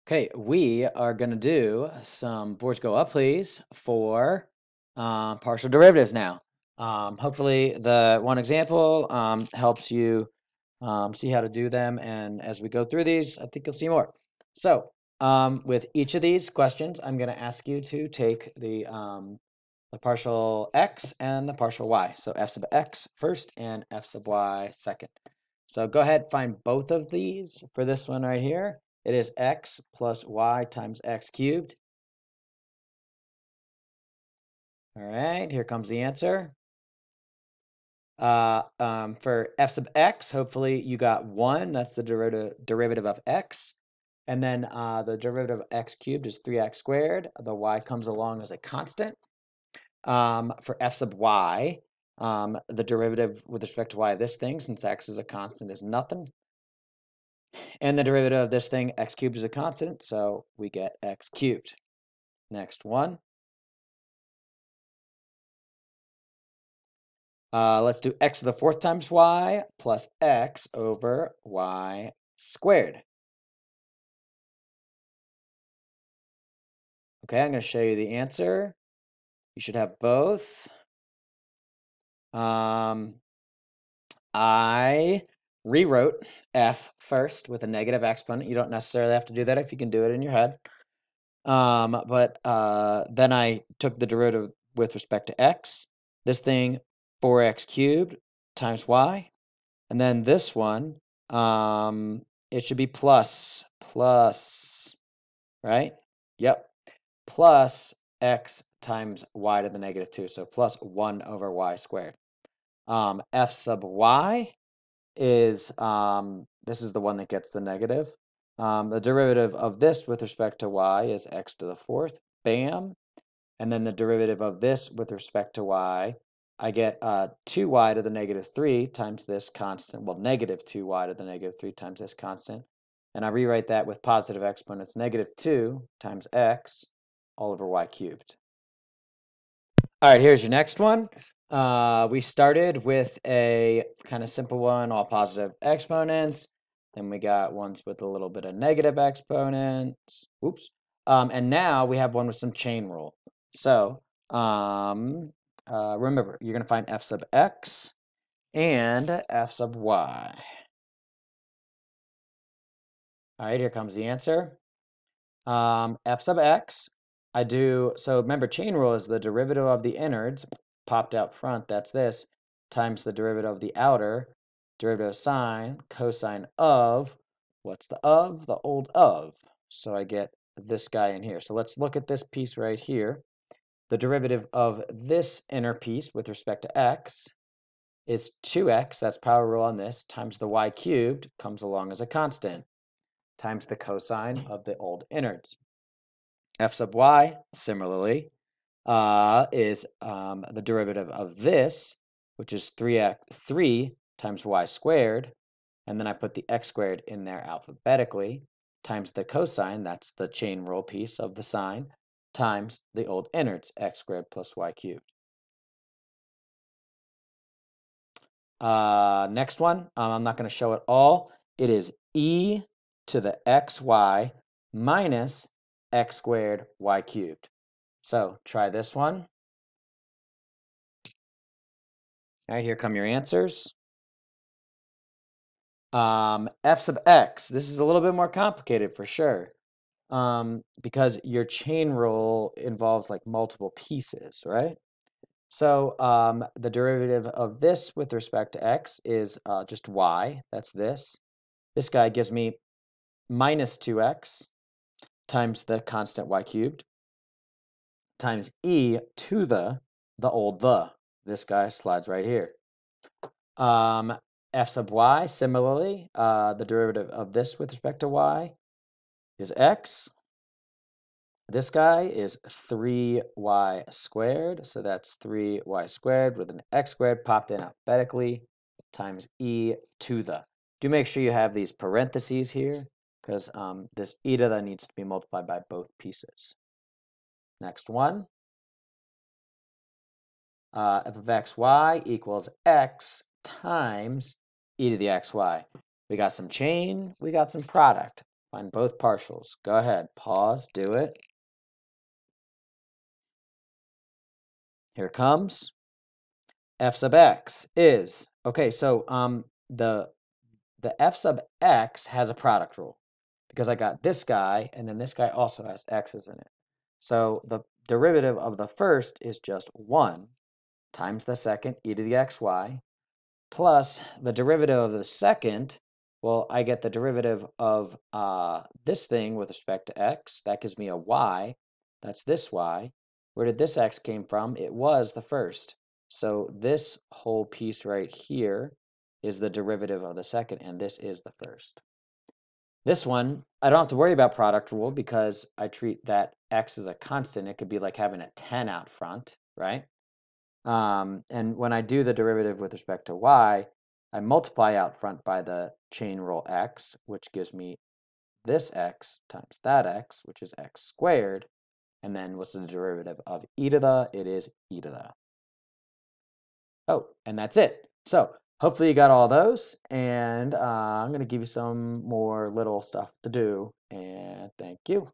Okay, we are going to do some boards go up, please, for partial derivatives now. Hopefully the one example helps you see how to do them. And as we go through these, I think you'll see more. So with each of these questions, I'm going to ask you to take the partial x and the partial y. So f sub x first and f sub y second. So go ahead, find both of these for this one right here. It is x plus y times x cubed. All right, here comes the answer. For f sub x, hopefully you got 1. That's the derivative of x. And then the derivative of x cubed is 3x squared. The y comes along as a constant. For f sub y, the derivative with respect to y of this thing, since x is a constant, is nothing. And the derivative of this thing, x cubed, is a constant, so we get x cubed. Next one. Let's do x to the 4th times y plus x over y squared. Okay, I'm going to show you the answer. You should have both. I rewrote f first with a negative exponent. You don't necessarily have to do that if you can do it in your head. But then I took the derivative with respect to x. This thing, 4x cubed times y. And then this one, it should be plus, right? Yep. Plus x times y to the negative 2. So plus 1 over y squared. F sub y is, this is the one that gets the negative. The derivative of this with respect to y is x to the 4th. Bam. And then the derivative of this with respect to y, I get 2y to the negative 3 times this constant. Well, negative 2y to the negative 3 times this constant. And I rewrite that with positive exponents, negative 2 times x all over y cubed. All right, here's your next one. We started with a kind of simple one, all positive exponents. Then we got ones with a little bit of negative exponents. Oops. And now we have one with some chain rule. So remember, you're going to find f sub x and f sub y. All right, here comes the answer. F sub x, so remember, chain rule is the derivative of the innards, popped out front, that's this, times the derivative of the outer, derivative of sine, cosine of, what's the of? The old of. So I get this guy in here. So let's look at this piece right here. The derivative of this inner piece with respect to x is 2x, that's power rule on this, times the y cubed, comes along as a constant, times the cosine of the old innards. F sub y, similarly, is the derivative of this, which is 3 times y squared, and then I put the x squared in there alphabetically, times the cosine, that's the chain rule piece of the sine, times the old innards, x squared plus y cubed. Next one, I'm not going to show it all. It is e to the xy minus x squared y cubed. So try this one. All right, here come your answers. F sub x, this is a little bit more complicated for sure, because your chain rule involves like multiple pieces, right? So the derivative of this with respect to x is just y, that's this. This guy gives me minus 2x times the constant y cubed times e to the old the. This guy slides right here. F sub y, similarly, the derivative of this with respect to y is x. This guy is 3y squared, so that's 3y squared with an x squared popped in alphabetically times e to the. Do make sure you have these parentheses here, because this e to the needs to be multiplied by both pieces. Next one. F of xy equals x times e to the xy. We got some chain, we got some product. Find both partials. Go ahead. Pause. Do it. Here it comes. F sub x is, okay, so the f sub x has a product rule because I got this guy and then this guy also has x's in it. So the derivative of the first is just 1 times the second e to the xy plus the derivative of the second. Well, I get the derivative of this thing with respect to x. That gives me a y. That's this y. Where did this x came from? It was the first. So this whole piece right here is the derivative of the second, and this is the first. This one, I don't have to worry about product rule because I treat that x as a constant. It could be like having a 10 out front, right? And when I do the derivative with respect to y, I multiply out front by the chain rule x, which gives me this x times that x, which is x squared. And then what's the derivative of e to the? It is e to the. Oh, and that's it. So hopefully you got all those. And I'm going to give you some more little stuff to do. And thank you.